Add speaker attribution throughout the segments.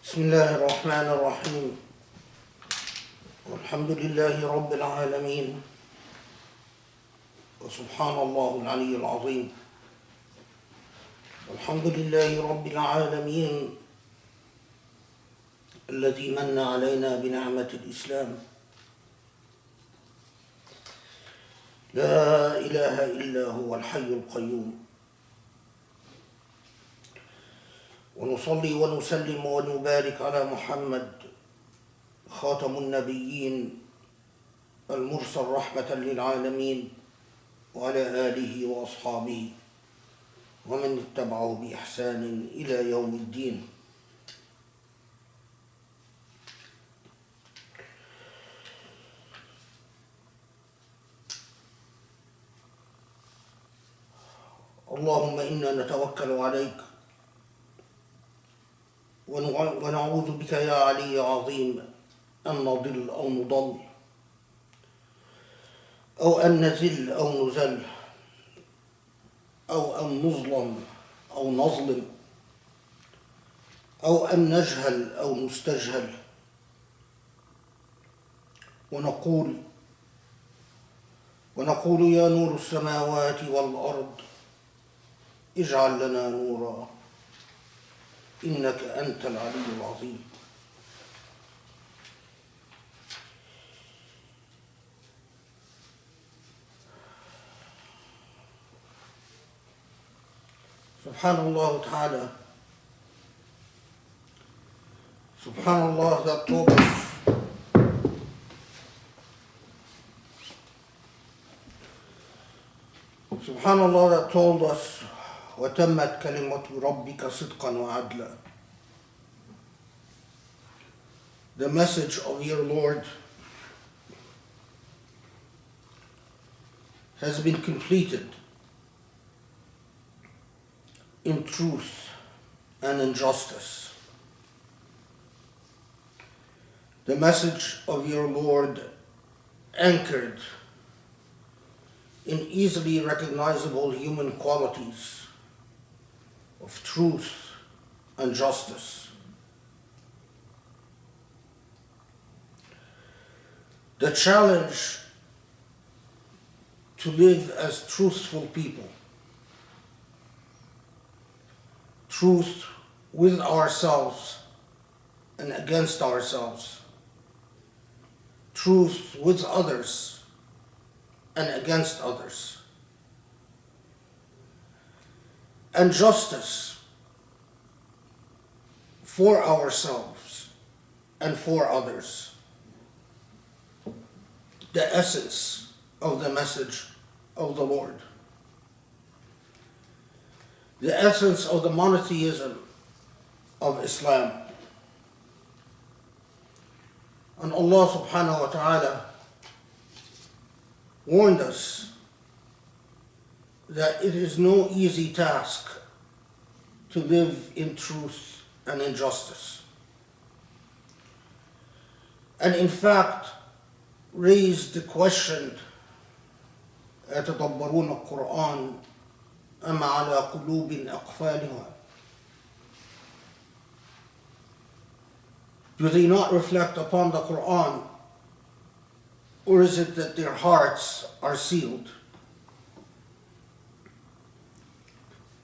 Speaker 1: بسم الله الرحمن الرحيم والحمد لله رب العالمين وسبحان الله العلي العظيم والحمد لله رب العالمين الذي من علينا بنعمة الإسلام لا إله إلا هو الحي القيوم ونصلي ونسلم ونبارك على محمد خاتم النبيين المرسل رحمة للعالمين وعلى آله وأصحابه ومن اتبعه بإحسان إلى يوم الدين. اللهم إنا نتوكل عليك ونعوذ بك يا علي عظيم أن نضل أو نضل أو أن نزل أو نزل أو أن نظلم أو نظلم أو أن نجهل أو نستجهل ونقول يا نور السماوات والأرض اجعل لنا نورا إنك أنت العلي العظيم. سبحان الله تعالى. سبحان الله that told us سبحان الله that told us وتمت كلمة ربك صدقا وعدلا. The message of your Lord has been completed in truth and in justice. The message of your Lord anchored in easily recognizable human qualities of truth and justice. The challenge to live as truthful people, truth with ourselves and against ourselves, truth with others and against others, and justice for ourselves and for others. The essence of the message of the Lord. The essence of the monotheism of Islam. And Allah subhanahu wa ta'ala warned us that it is no easy task to live in truth and in justice. And in fact, raised the question, أتدبرون القرآن أم على قلوب أقفالها? Do they not reflect upon the Quran, or is it that their hearts are sealed?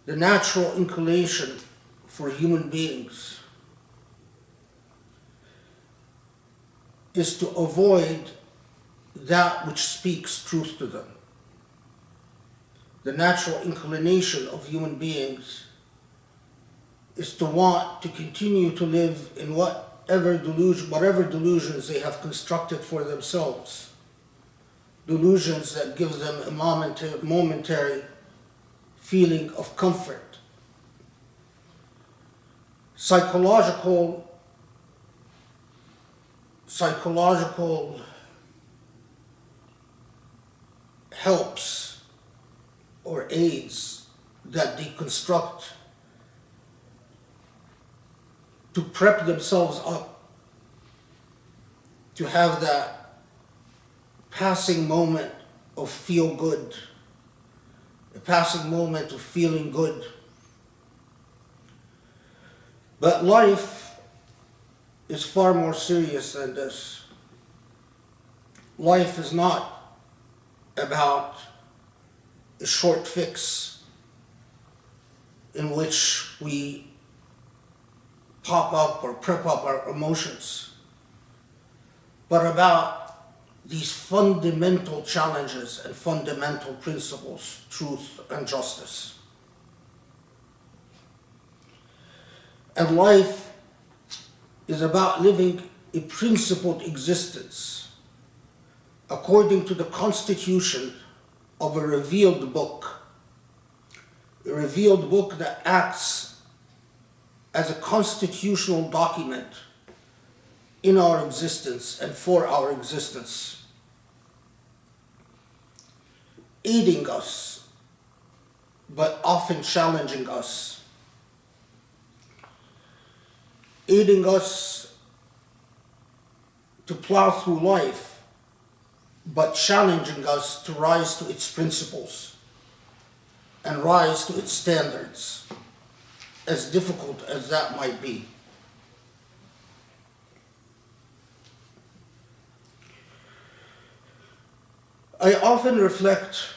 Speaker 1: The natural inclination for human beings is to avoid that which speaks truth to them. The natural inclination of human beings is to want to continue to live in whatever delusions they have constructed for themselves. Delusions that give them a momentary feeling of comfort. Psychological helps or aids that they construct to prep themselves up to have that passing moment of feel good, a passing moment of feeling good. But life is far more serious than this. Life is not about a short fix in which we pop up or prep up our emotions, but about these fundamental challenges and fundamental principles, truth and justice. And life is about living a principled existence according to the constitution of a revealed book that acts as a constitutional document in our existence and for our existence, aiding us, but often challenging us, aiding us to plow through life, but challenging us to rise to its principles and rise to its standards, as difficult as that might be. I often reflect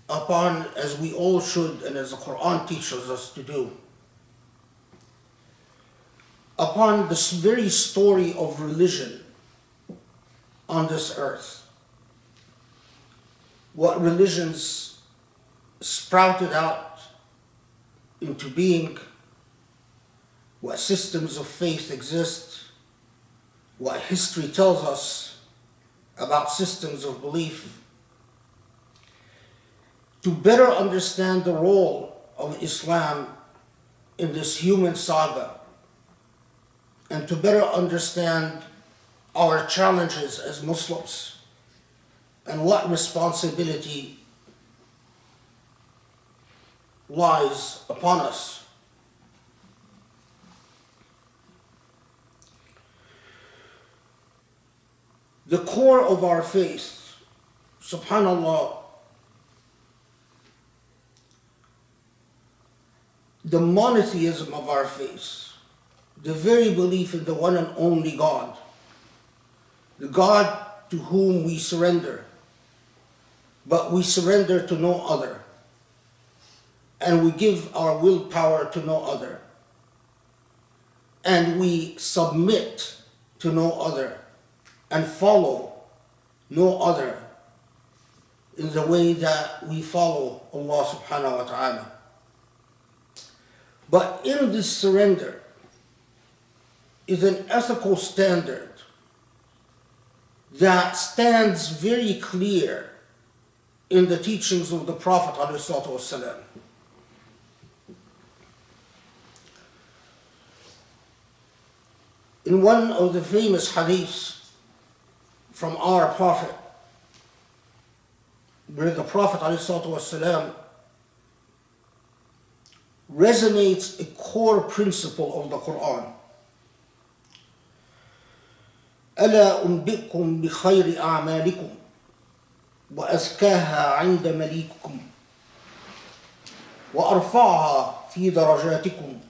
Speaker 1: upon, as we all should and as the Quran teaches us to do, upon this very story of religion on this earth. What religions sprouted out into being, what systems of faith exist, what history tells us about systems of belief, to better understand the role of Islam in this human saga, and to better understand our challenges as Muslims and what responsibility lies upon us. The core of our faith, subhanAllah, the monotheism of our faith, the very belief in the one and only God, the God to whom we surrender, but we surrender to no other, and we give our willpower to no other, and we submit to no other, and follow no other in the way that we follow Allah subhanahu wa ta'ala. But in this surrender is an ethical standard that stands very clear in the teachings of the Prophet ﷺ. In one of the famous hadiths from our Prophet, where the Prophet ﷺ resonates a core principle of the Quran. ألا أنبئكم بخير أعمالكم وأزكاها عند مليككم وأرفعها في درجاتكم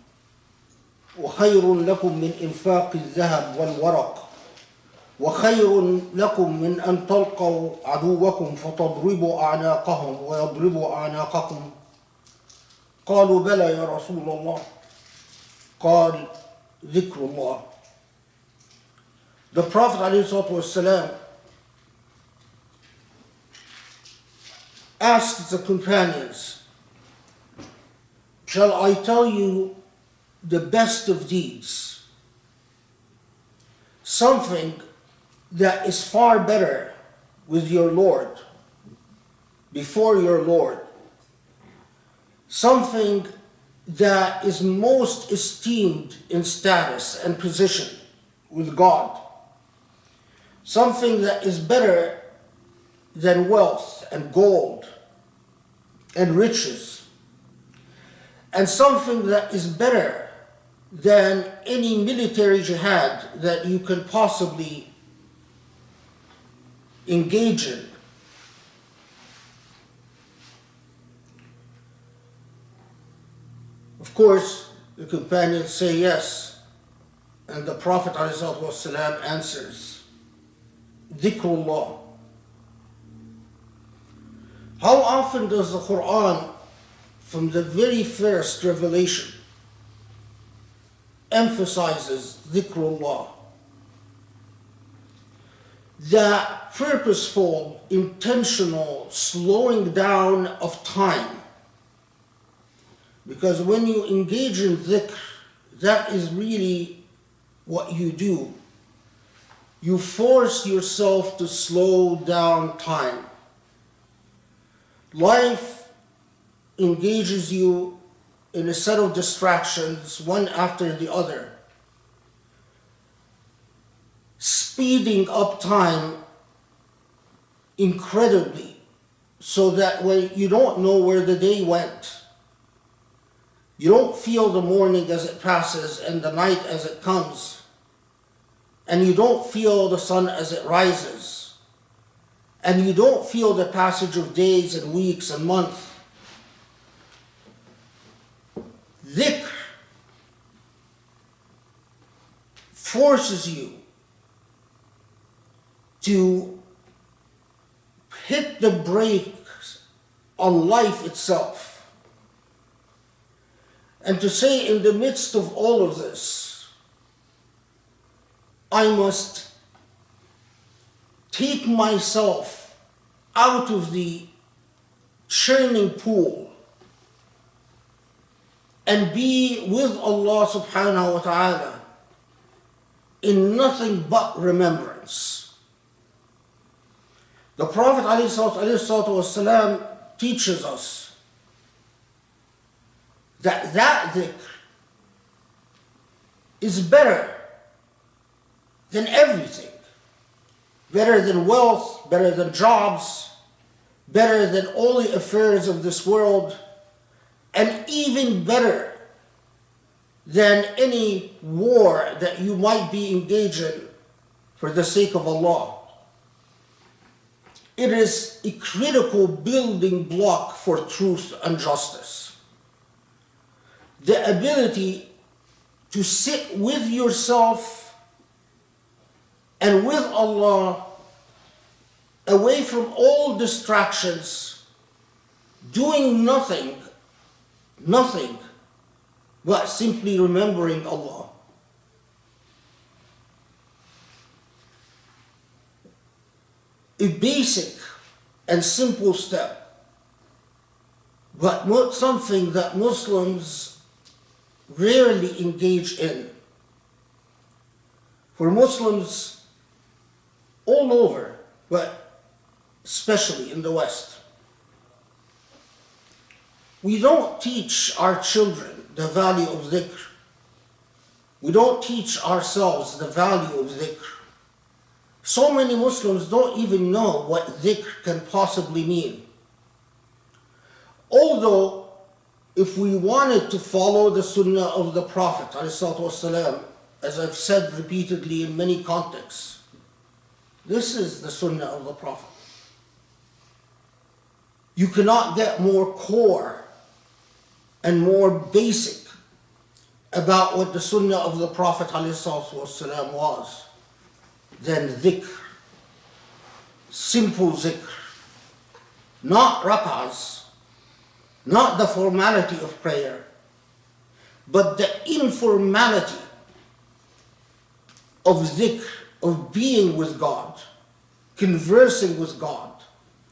Speaker 1: وخير لكم من إنفاق الذهب والورق وخير لكم من أن تلقوا عدوكم فتضربوا أعناقهم ويضربوا أعناقكم قالوا بلى يا رسول الله قال ذكر الله. The Prophet ﷺ asked the companions, shall I tell you the best of deeds? Something that is far better with your Lord, before your Lord. Something that is most esteemed in status and position with God. Something that is better than wealth and gold and riches. And something that is better than any military jihad that you can possibly engage in. Of course, The companions say yes. And the Prophet ﷺ answers, Dhikrullah. How often does the Quran, from the very first revelation, emphasizes Dhikrullah? That purposeful, intentional slowing down of time. Because when you engage in dhikr, that is really what you do. You force yourself to slow down time. Life engages you in a set of distractions, one after the other, speeding up time incredibly, so that when you don't know where the day went, you don't feel the morning as it passes and the night as it comes, and you don't feel the sun as it rises, and you don't feel the passage of days and weeks and months. Dhikr forces you to hit the brakes on life itself. And to say, in the midst of all of this, I must take myself out of the churning pool and be with Allah subhanahu wa ta'ala in nothing but remembrance. The Prophet ﷺ teaches us that dhikr is better than everything. Better than wealth, better than jobs, better than all the affairs of this world, and even better than any war that you might be engaged in for the sake of Allah. It is a critical building block for truth and justice. The ability to sit with yourself and with Allah, away from all distractions, doing nothing but simply remembering Allah. A basic and simple step, but not something that Muslims rarely engage in. For Muslims all over, but especially in the West, we don't teach our children the value of dhikr. We don't teach ourselves the value of dhikr. So many Muslims don't even know what dhikr can possibly mean. Although, if we wanted to follow the sunnah of the Prophet ﷺ, as I've said repeatedly in many contexts, this is the sunnah of the Prophet. You cannot get more core and more basic about what the sunnah of the Prophet ﷺ was than dhikr. Simple dhikr. Not rak'ahs, not the formality of prayer, but the informality of dhikr, of being with God, conversing with God,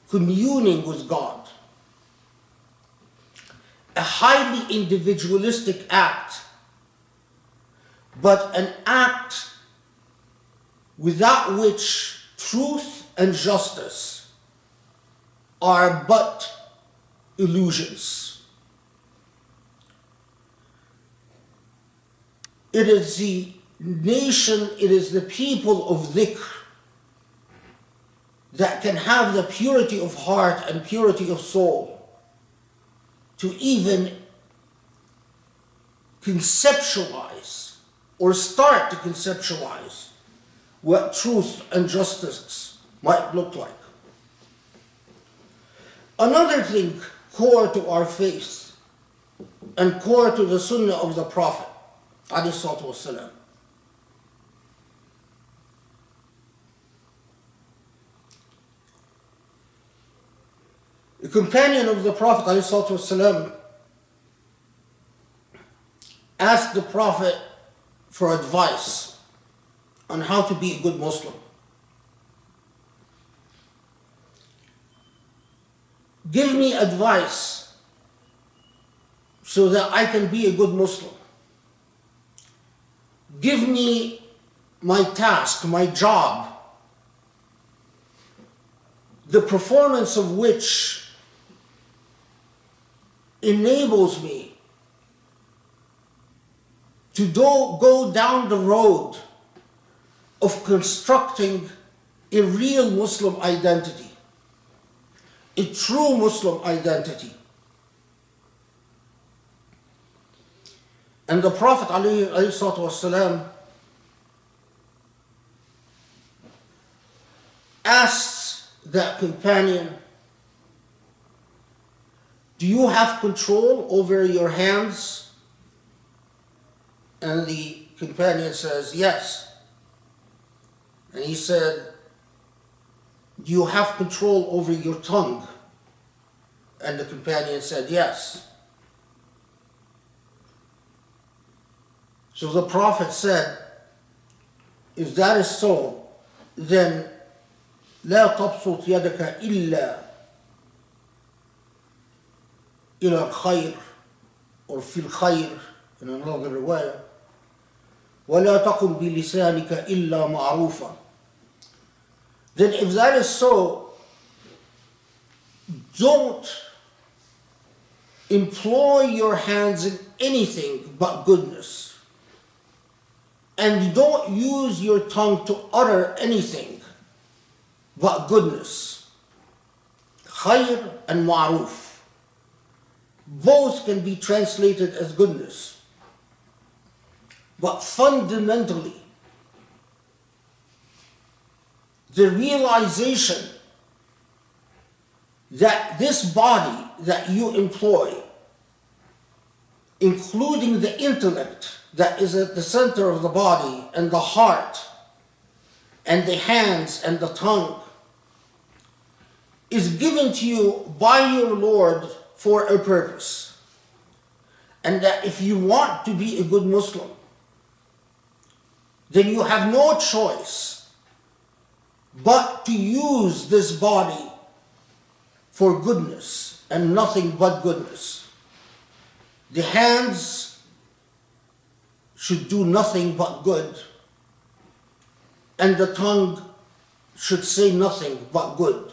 Speaker 1: communing with God. A highly individualistic act, but an act without which truth and justice are but illusions. It is the nation, it is the people of dhikr that can have the purity of heart and purity of soul to even conceptualize or start to conceptualize what truth and justice might look like. Another thing core to our faith and core to the Sunnah of the Prophet ﷺ. A companion of the Prophet ﷺ asked the Prophet for advice on how to be a good Muslim. Give me advice so that I can be a good Muslim. Give me my task, my job, the performance of which enables me to go down the road of constructing a real Muslim identity, a true Muslim identity. And the Prophet ﷺ asks that companion, do you have control over your hands? And the companion says, yes. And he said, do you have control over your tongue? And the companion said, yes. So the Prophet said, if that is so, then لا تبسط يدك إلا إلى الخير, or في الخير in another رواية, ولا تقل بلسانك إلا معروفا. Then if that is so, don't employ your hands in anything but goodness. And don't use your tongue to utter anything but goodness. Khayr and ma'ruf. Both can be translated as goodness. But fundamentally, the realization that this body that you employ, including the intellect that is at the center of the body, and the heart, and the hands, and the tongue, is given to you by your Lord for a purpose. And that if you want to be a good Muslim, then you have no choice but to use this body for goodness and nothing but goodness. The hands should do nothing but good, and the tongue should say nothing but good.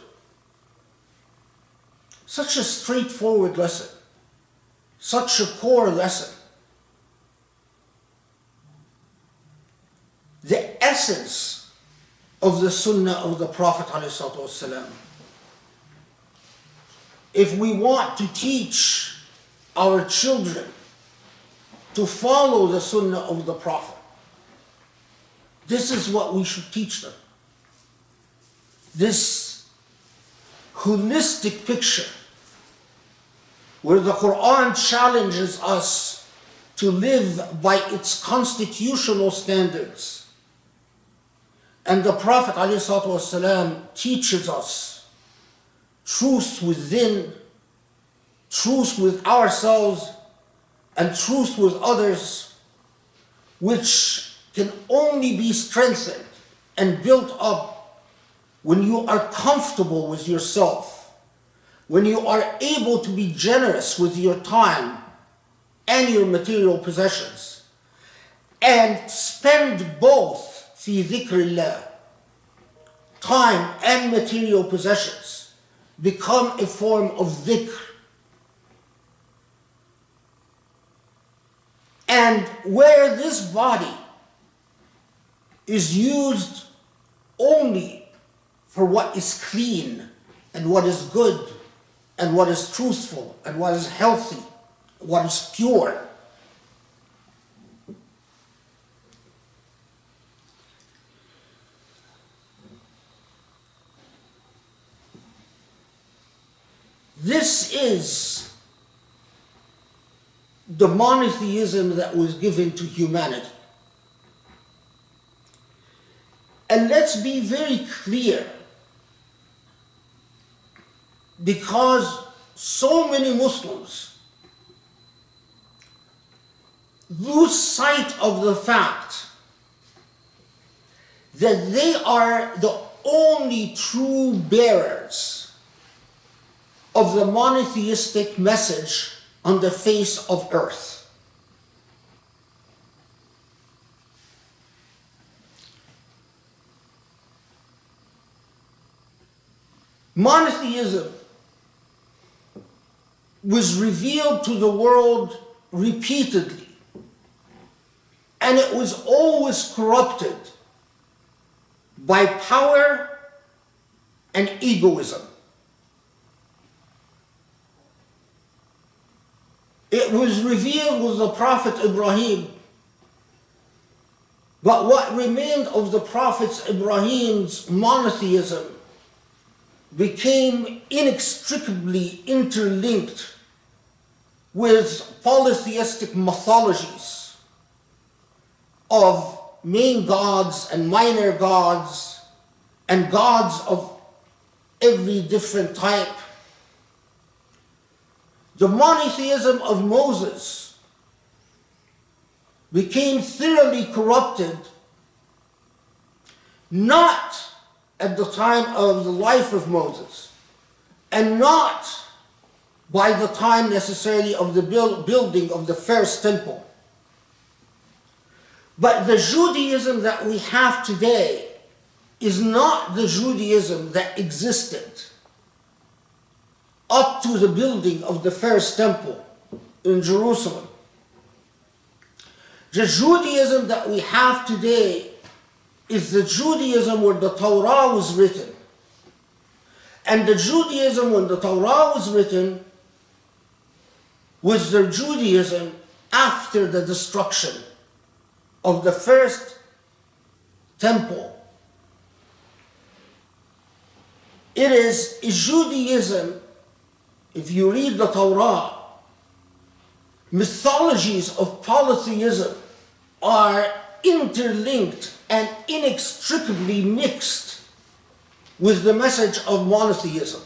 Speaker 1: Such a straightforward lesson, such a core lesson. The essence of the Sunnah of the Prophet ﷺ. If we want to teach our children to follow the Sunnah of the Prophet, this is what we should teach them. This holistic picture where the Quran challenges us to live by its constitutional standards, and the Prophet ﷺ teaches us truth within, truth with ourselves, and truth with others, which can only be strengthened and built up when you are comfortable with yourself, when you are able to be generous with your time and your material possessions, and spend both fi dhikrillah, time and material possessions, become a form of dhikr. And where this body is used only for what is clean and what is good and what is truthful and what is healthy, what is pure, this is the monotheism that was given to humanity. And let's be very clear, because so many Muslims lose sight of the fact that they are the only true bearers of the monotheistic message on the face of earth. Monotheism was revealed to the world repeatedly, and it was always corrupted by power and egoism. It was revealed with the Prophet Ibrahim, but what remained of the Prophet Ibrahim's monotheism became inextricably interlinked with polytheistic mythologies of main gods and minor gods and gods of every different type. The monotheism of Moses became thoroughly corrupted, not at the time of the life of Moses, and not by the time necessarily of the building of the first temple. But the Judaism that we have today is not the Judaism that existed up to the building of the first temple in Jerusalem. The Judaism that we have today is the Judaism where the Torah was written. And the Judaism when the Torah was written was the Judaism after the destruction of the first temple. It is a Judaism, if you read the Torah, mythologies of polytheism are interlinked and inextricably mixed with the message of monotheism.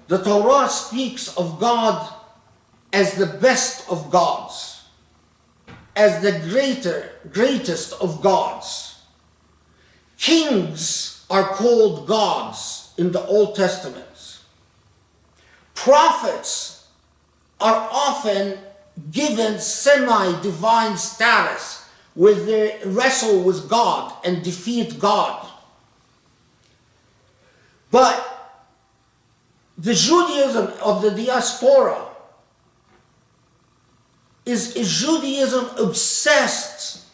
Speaker 1: The Torah speaks of God as the best of gods, as the greatest of gods. Kings are called gods in the Old Testament. Prophets are often given semi-divine status where they wrestle with God and defeat God. But the Judaism of the diaspora is a Judaism obsessed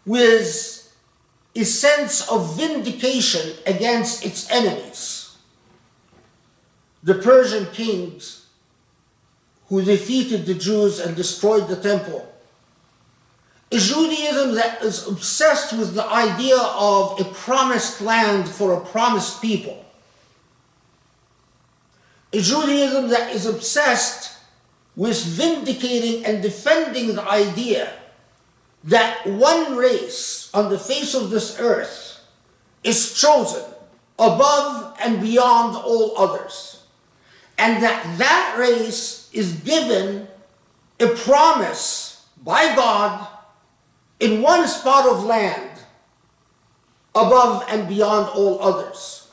Speaker 1: with a sense of vindication against its enemies. The Persian kings who defeated the Jews and destroyed the temple. A Judaism that is obsessed with the idea of a promised land for a promised people. A Judaism that is obsessed with vindicating and defending the idea that one race on the face of this earth is chosen above and beyond all others, and that race is given a promise by God in one spot of land above and beyond all others.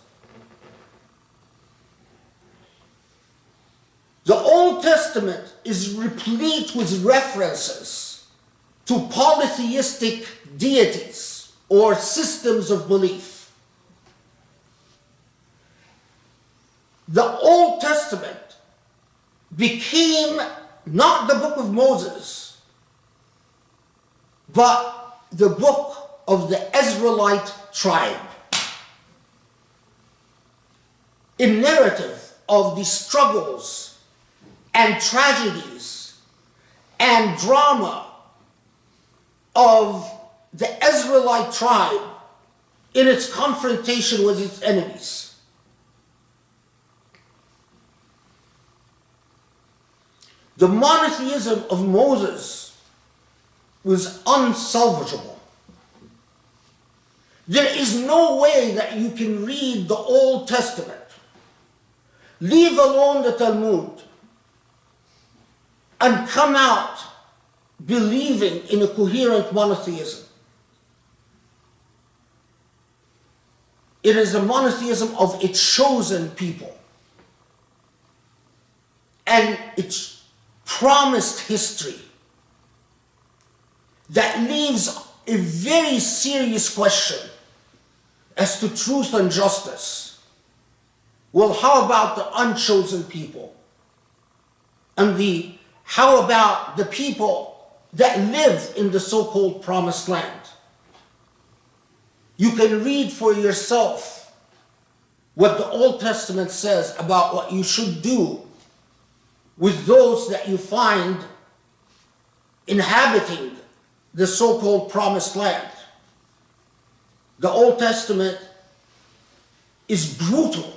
Speaker 1: The Old Testament is replete with references to polytheistic deities or systems of belief. The Old Testament became not the book of Moses, but the book of the Israelite tribe. A narrative of the struggles and tragedies and drama of the Israelite tribe in its confrontation with its enemies. The monotheism of Moses was unsalvageable. There is no way that you can read the Old Testament, leave alone the Talmud, and come out believing in a coherent monotheism. It is a monotheism of its chosen people and its promised history that leaves a very serious question as to truth and justice. Well, how about the unchosen people? And how about the people that live in the so-called promised land? You can read for yourself what the Old Testament says about what you should do with those that you find inhabiting the so-called promised land. The Old Testament is brutal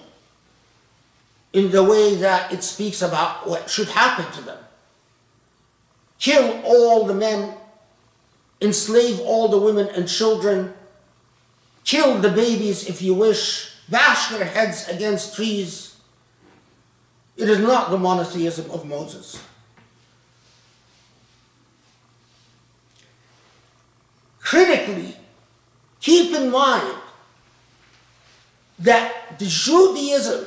Speaker 1: in the way that it speaks about what should happen to them. Kill all the men, enslave all the women and children, kill the babies if you wish, bash their heads against trees. It is not the monotheism of Moses. Critically, keep in mind that the Judaism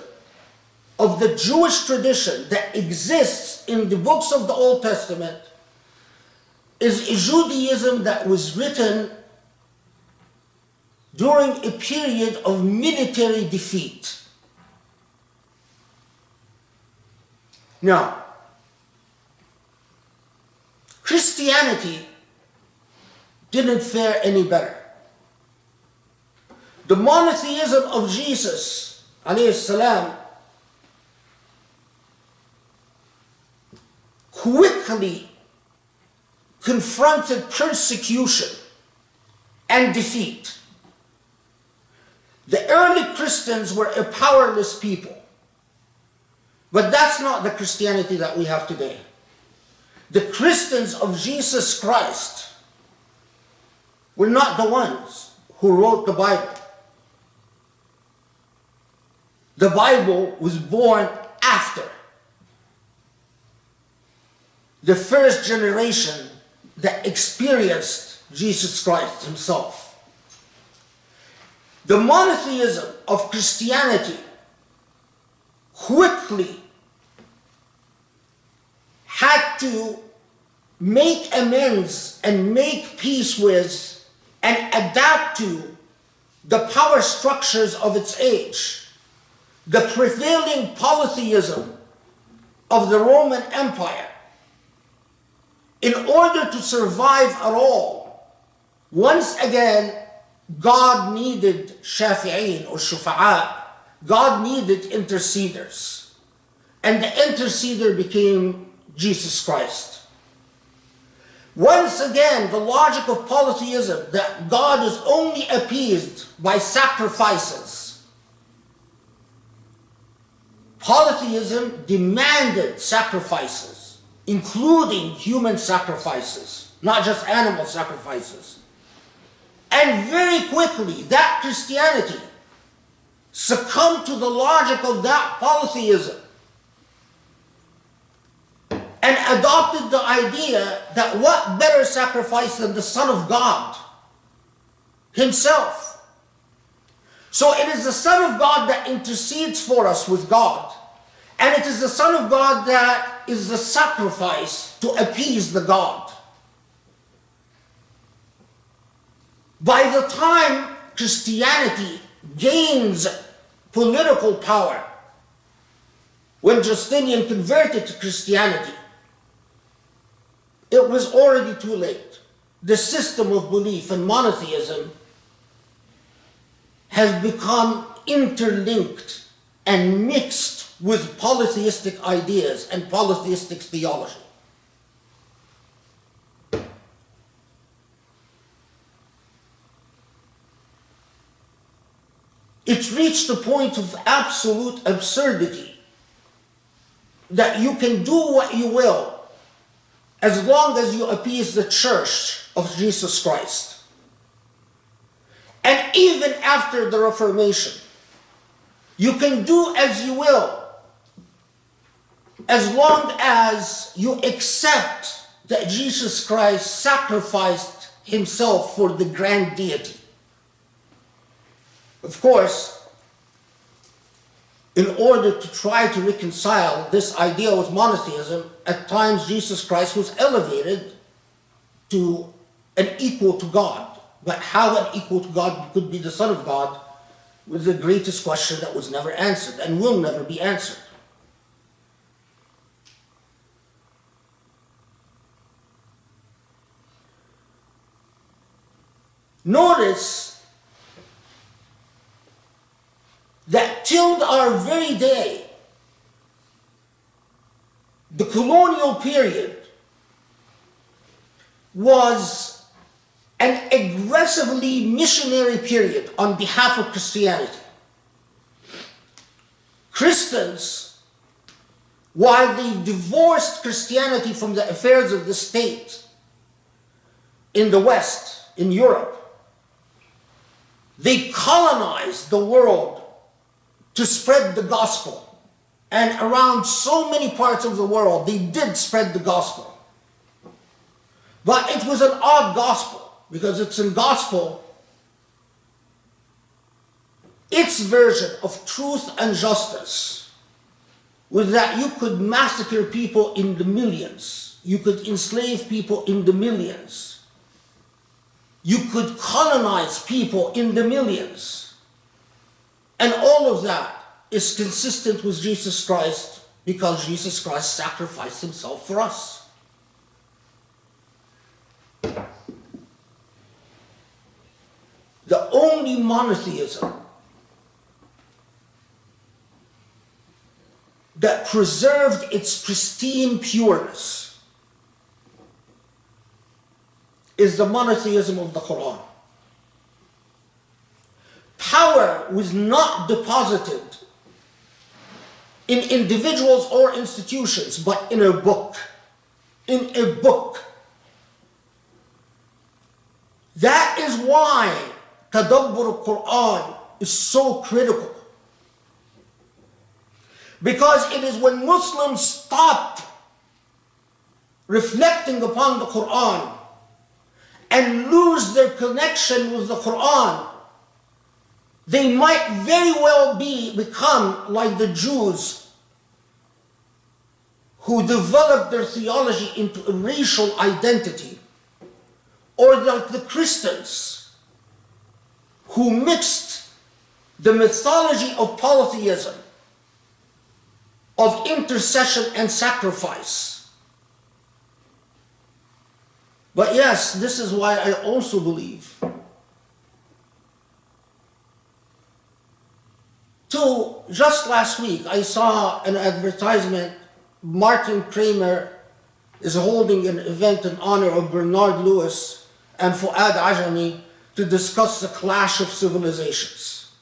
Speaker 1: of the Jewish tradition that exists in the books of the Old Testament is a Judaism that was written during a period of military defeat. Now, Christianity didn't fare any better. The monotheism of Jesus, alayhi salam, quickly confronted persecution and defeat. The early Christians were a powerless people. But that's not the Christianity that we have today. The Christians of Jesus Christ were not the ones who wrote the Bible. The Bible was born after the first generation that experienced Jesus Christ himself. The monotheism of Christianity quickly had to make amends and make peace with and adapt to the power structures of its age. The prevailing polytheism of the Roman Empire. In order to survive at all, once again, God needed shafi'in or shufa'a. God needed interceders. And the interceder became Jesus Christ. Once again, the logic of polytheism that God is only appeased by sacrifices. Polytheism demanded sacrifices, including human sacrifices, not just animal sacrifices. And very quickly, that Christianity succumbed to the logic of that polytheism and adopted the idea that what better sacrifice than the Son of God himself. So it is the Son of God that intercedes for us with God. And it is the Son of God that is the sacrifice to appease the God. By the time Christianity gains political power, when Justinian converted to Christianity, it was already too late. The system of belief in monotheism has become interlinked and mixed with polytheistic ideas and polytheistic theology. It's reached a point of absolute absurdity that you can do what you will as long as you appease the Church of Jesus Christ. And even after the Reformation, you can do as you will, as long as you accept that Jesus Christ sacrificed himself for the grand deity. Of course, in order to try to reconcile this idea with monotheism, at times Jesus Christ was elevated to an equal to God. But how an equal to God could be the Son of God was the greatest question that was never answered and will never be answered. Notice that till our very day, the colonial period was an aggressively missionary period on behalf of Christianity. Christians, while they divorced Christianity from the affairs of the state in the West, in Europe, they colonized the world to spread the gospel. And around so many parts of the world, they did spread the gospel. But it was an odd gospel, because it's a gospel, its version of truth and justice was that you could massacre people in the millions. You could enslave people in the millions. You could colonize people in the millions. And all of that is consistent with Jesus Christ because Jesus Christ sacrificed himself for us. The only monotheism that preserved its pristine pureness is the monotheism of the Quran. Power was not deposited in individuals or institutions, but in a book. In a book. That is why Tadabbur al-Quran is so critical. Because it is when Muslims stop reflecting upon the Quran and lose their connection with the Quran, they might very well become like the Jews who developed their theology into a racial identity, or like the Christians who mixed the mythology of polytheism, of intercession and sacrifice. But yes, this is why I also believe just last week, I saw an advertisement. Martin Kramer is holding an event in honor of Bernard Lewis and Fuad Ajami to discuss the clash of civilizations.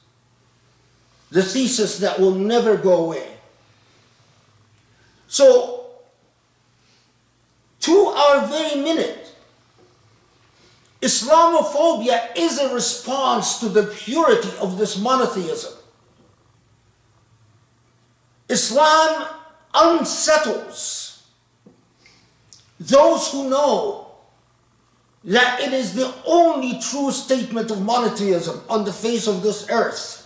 Speaker 1: The thesis that will never go away. So, to our very minute, Islamophobia is a response to the purity of this monotheism. Islam unsettles those who know that it is the only true statement of monotheism on the face of this earth.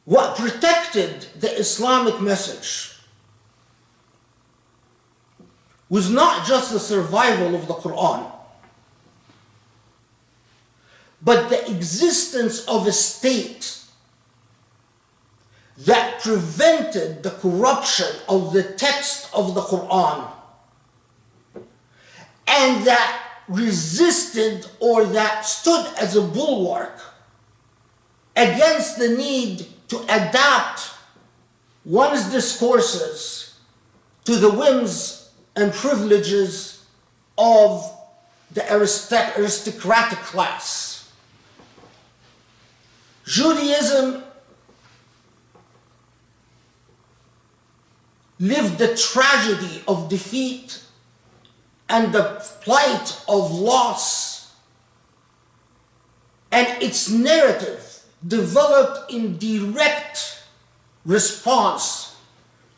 Speaker 1: What protected the Islamic message was not just the survival of the Quran, but the existence of a state that prevented the corruption of the text of the Quran, and that resisted, or that stood as a bulwark against the need to adapt one's discourses to the whims and privileges of the aristocratic class. Judaism lived the tragedy of defeat and the plight of loss, and its narrative developed in direct response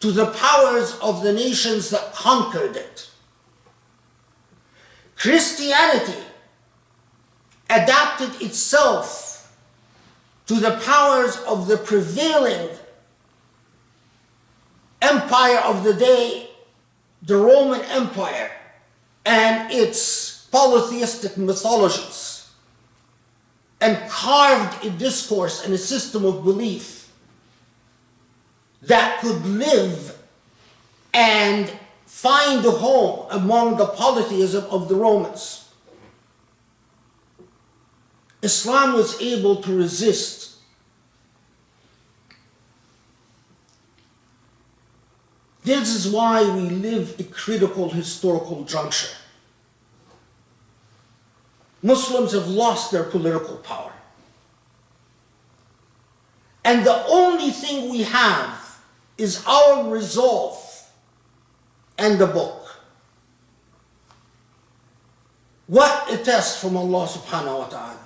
Speaker 1: to the powers of the nations that conquered it. Christianity adapted itself to the powers of the prevailing empire of the day, the Roman Empire, and its polytheistic mythologies, and carved a discourse and a system of belief that could live and find a home among the polytheism of the Romans. Islam was able to resist. This is why we live a critical historical juncture. Muslims have lost their political power. And the only thing we have is our resolve and the book. What a test from Allah subhanahu wa ta'ala.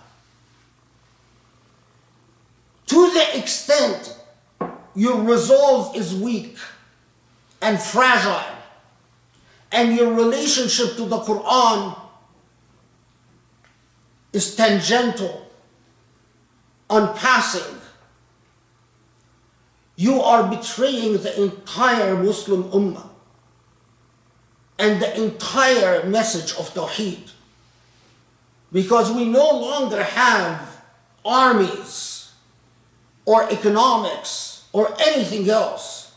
Speaker 1: To the extent your resolve is weak and fragile, and your relationship to the Quran is tangential, unpassing, you are betraying the entire Muslim Ummah and the entire message of Tawheed. Because we no longer have armies or economics or anything else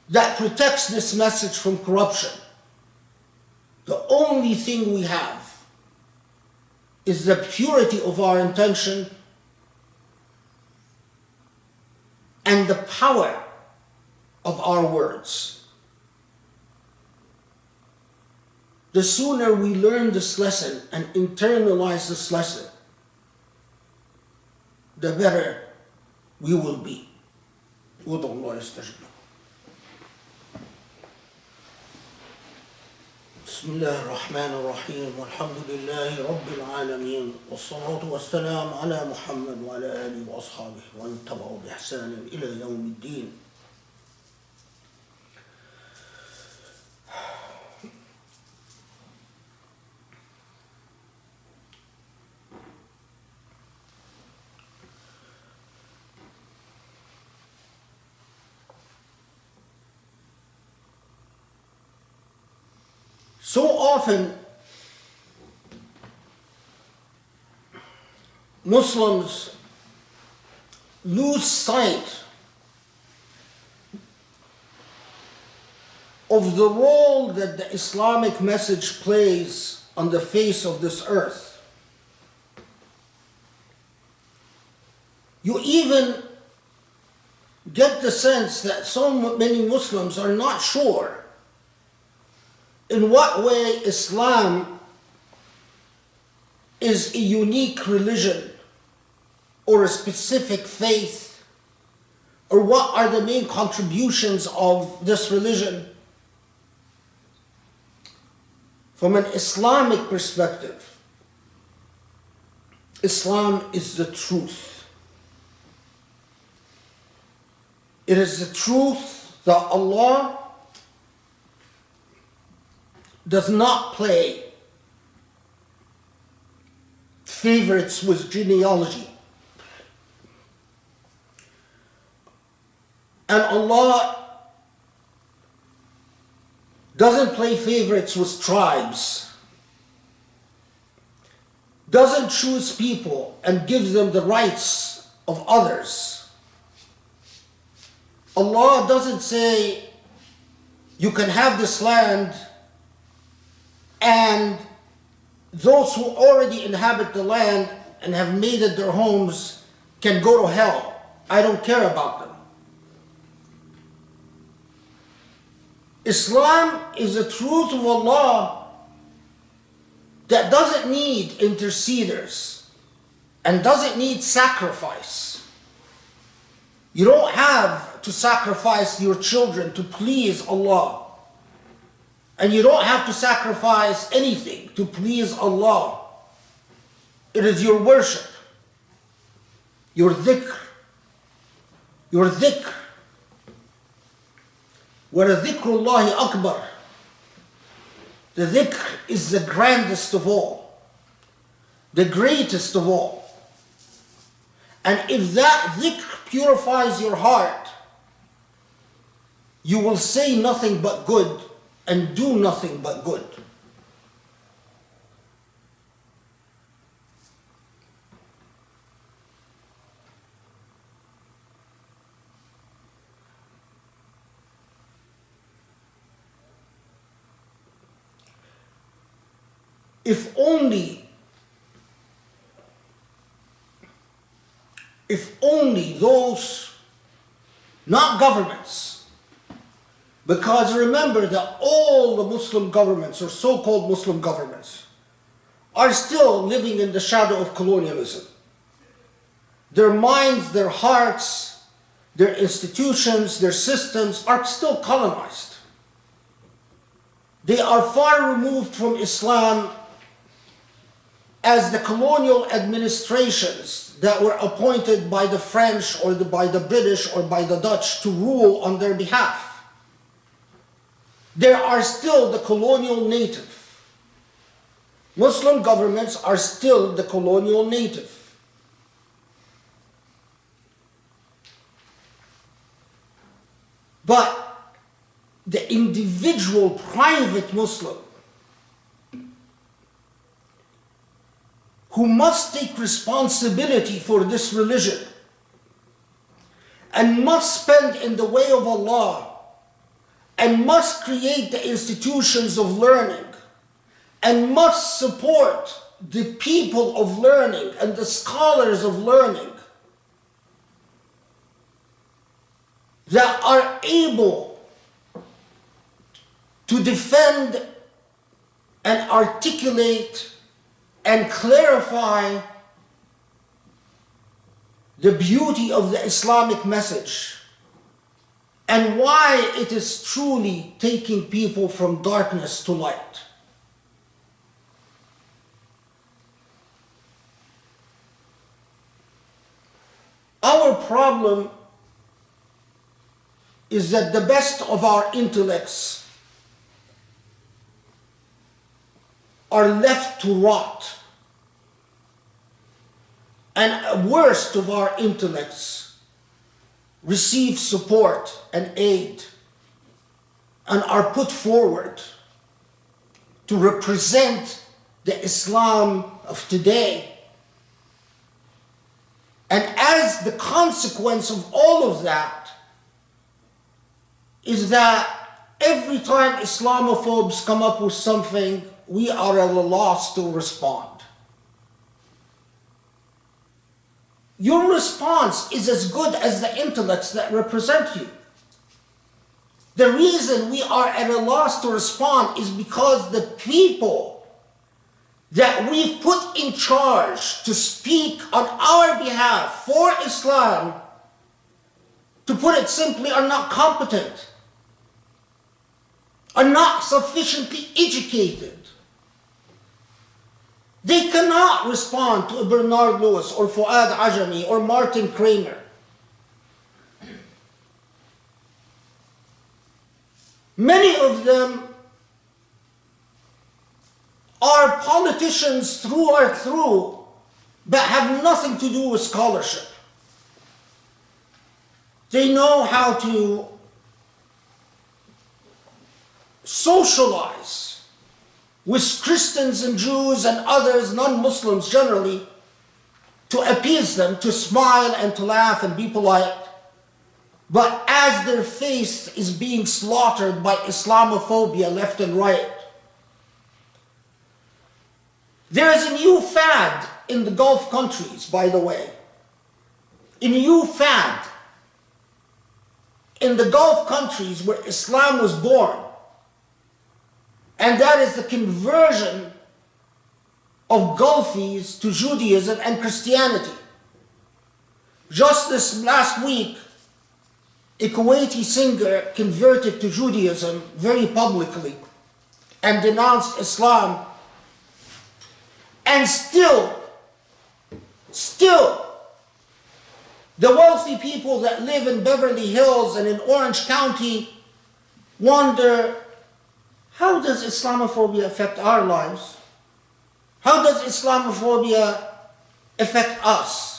Speaker 1: that protects this message from corruption. The only thing we have is the purity of our intention and the power of our words. The sooner we learn this lesson and internalize this lesson, the better we will be. وادعوا الله يستجب لكم. بسم الله الرحمن الرحيم والحمد لله رب العالمين والصلاة والسلام على محمد وعلى آله وأصحابه ومن تبعوا بإحسان إلى يوم الدين. So often, Muslims lose sight of the role that the Islamic message plays on the face of this earth. You even get the sense that so many Muslims are not sure in what way Islam is a unique religion or a specific faith, or what are the main contributions of this religion. From an Islamic perspective, Islam is the truth. It is the truth that Allah does not play favorites with genealogy. And Allah doesn't play favorites with tribes, doesn't choose people and gives them the rights of others. Allah doesn't say, you can have this land and those who already inhabit the land and have made it their homes can go to hell. I don't care about them. Islam is the truth of Allah that doesn't need interceders. and doesn't need sacrifice. You don't have to sacrifice your children to please Allah. And you don't have to sacrifice anything to please Allah. It is your worship, your dhikr, your dhikr. وَلَذِكْرُ اللَّهِ أَكْبَرُ. The dhikr is the grandest of all, the greatest of all. And if that dhikr purifies your heart, you will say nothing but good and do nothing but good. If only those, not governments, because remember that all the Muslim governments, or so-called Muslim governments, are still living in the shadow of colonialism. Their minds, their hearts, their institutions, their systems are still colonized. They are far removed from Islam as the colonial administrations that were appointed by the French or by the British or by the Dutch to rule on their behalf. They are still the colonial native. Muslim governments are still the colonial native. But the individual private Muslim who must take responsibility for this religion and must spend in the way of Allah and must create the institutions of learning and must support the people of learning and the scholars of learning that are able to defend and articulate and clarify the beauty of the Islamic message and why it is truly taking people from darkness to light. Our problem is that the best of our intellects are left to rot, and worst of our intellects receive support and aid and are put forward to represent the Islam of today. And as the consequence of all of that is that every time Islamophobes come up with something, we are at a loss to respond. Your response is as good as the intellects that represent you. The reason we are at a loss to respond is because the people that we've put in charge to speak on our behalf for Islam, to put it simply, are not competent, are not sufficiently educated. They cannot respond to a Bernard Lewis or Fuad Ajami or Martin Kramer. Many of them are politicians through and through, but have nothing to do with scholarship. They know how to socialize with Christians and Jews and others, non-Muslims generally, to appease them, to smile and to laugh and be polite. But as their faith is being slaughtered by Islamophobia left and right, there is a new fad in the Gulf countries, by the way. A new fad in the Gulf countries where Islam was born. And that is the conversion of Gulfies to Judaism and Christianity. Just this last week, a Kuwaiti singer converted to Judaism very publicly and denounced Islam. And still, the wealthy people that live in Beverly Hills and in Orange County wonder, how does Islamophobia affect our lives? How does Islamophobia affect us?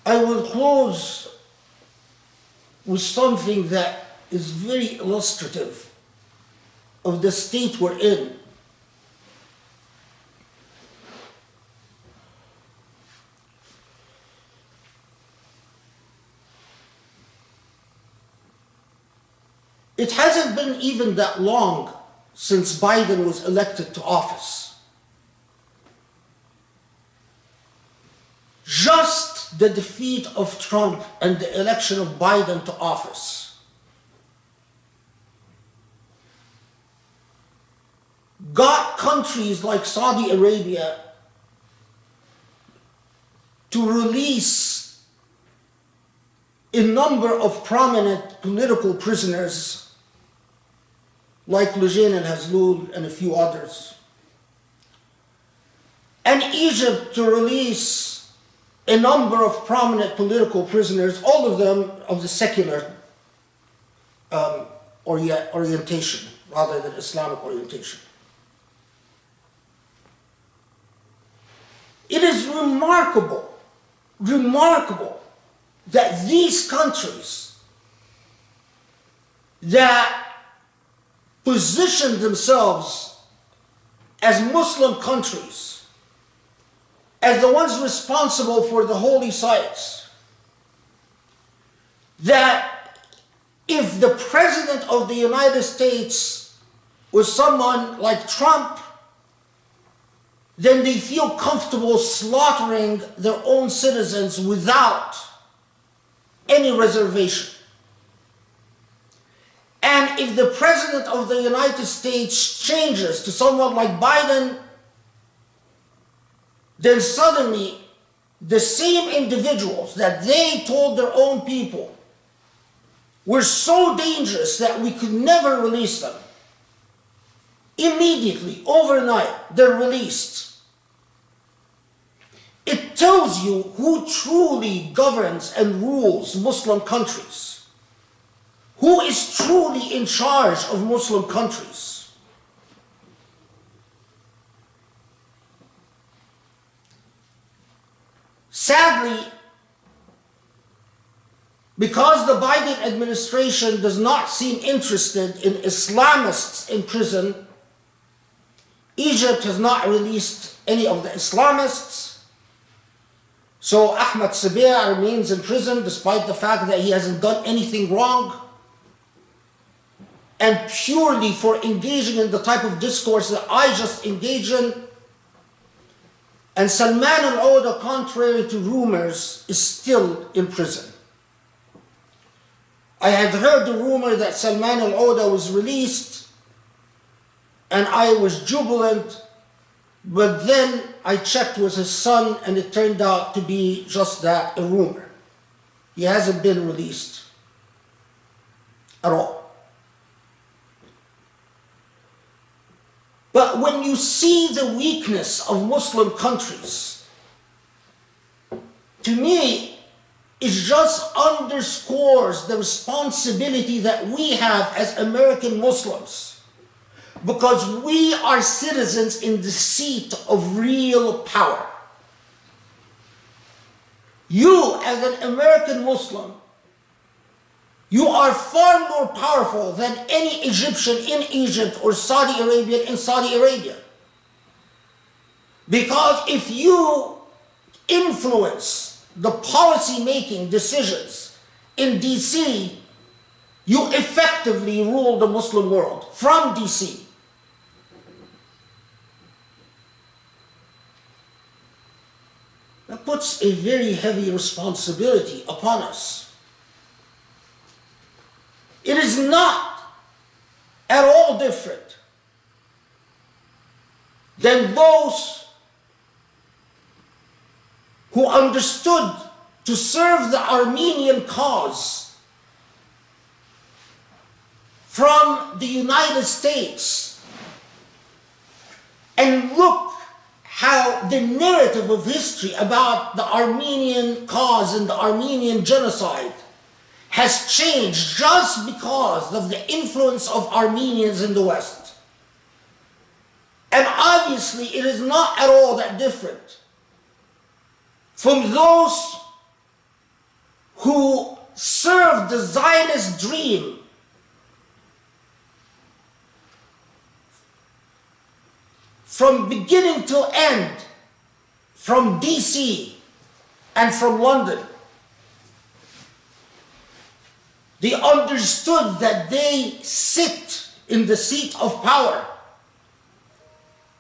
Speaker 1: I will close with something that is very illustrative of the state we're in. It hasn't been even that long since Biden was elected to office. Just the defeat of Trump and the election of Biden to office got countries like Saudi Arabia to release a number of prominent political prisoners like Lujain al-Hazlul and a few others, and Egypt to release a number of prominent political prisoners, all of them of the secular orientation rather than Islamic orientation. It is remarkable that these countries that position themselves as Muslim countries, as the ones responsible for the holy sites, that if the President of the United States was someone like Trump, then they feel comfortable slaughtering their own citizens without any reservation. And if the President of the United States changes to someone like Biden, then suddenly the same individuals that they told their own people were so dangerous that we could never release them, immediately, overnight, they're released. It tells you who truly governs and rules Muslim countries. Who is truly in charge of Muslim countries? Sadly, because the Biden administration does not seem interested in Islamists in prison, Egypt has not released any of the Islamists. So Ahmed Sabih remains in prison despite the fact that he hasn't done anything wrong, and purely for engaging in the type of discourse that I just engage in. And Salman al-Auda, contrary to rumors, is still in prison. I had heard the rumor that Salman al-Auda was released, and I was jubilant, but then I checked with his son, and it turned out to be just that, a rumor. He hasn't been released at all. But when you see the weakness of Muslim countries, to me, it just underscores the responsibility that we have as American Muslims, because we are citizens in the seat of real power. You, as an American Muslim, you are far more powerful than any Egyptian in Egypt or Saudi Arabian in Saudi Arabia. Because if you influence the policy-making decisions in DC, you effectively rule the Muslim world from DC. That puts a very heavy responsibility upon us. It is not at all different than those who understood to serve the Armenian cause from the United States, and look how the narrative of history about the Armenian cause and the Armenian genocide has changed just because of the influence of Armenians in the West. And obviously it is not at all that different from those who served the Zionist dream from beginning to end, from DC and from London. They understood that they sit in the seat of power.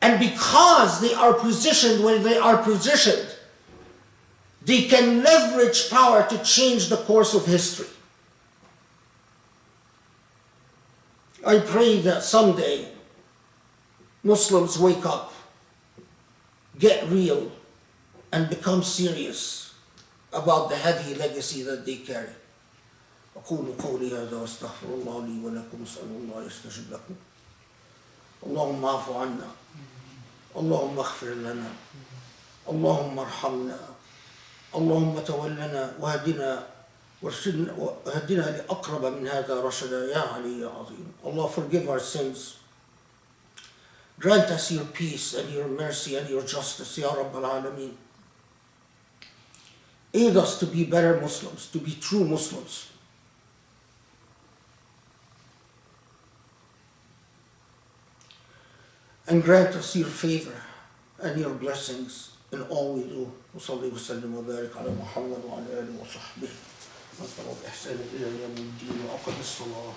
Speaker 1: And because they are positioned where they are positioned, they can leverage power to change the course of history. I pray that someday Muslims wake up, get real, and become serious about the heavy legacy that they carry. أقول قولي هذا واستغفر الله لي ولكم أسأل الله يستجب لكم. اللهم اعف عنا، اللهم اغفر لنا، اللهم ارحمنا، اللهم تولنا وهدنا وهدنا لأقرب من هذا رشدا يا علي يا عظيم. Allah, forgive our sins. Grant us your peace and your mercy and your justice, Ya Rabbal Alameen. Aid us to be better Muslims, to be true Muslims. And grant us your favor and your blessings in all we do. وصلي وسلم وبارك على محمد وعلى آله وصحبه. نصر الإحسان إلى يوم الدين وأقم الصلاة.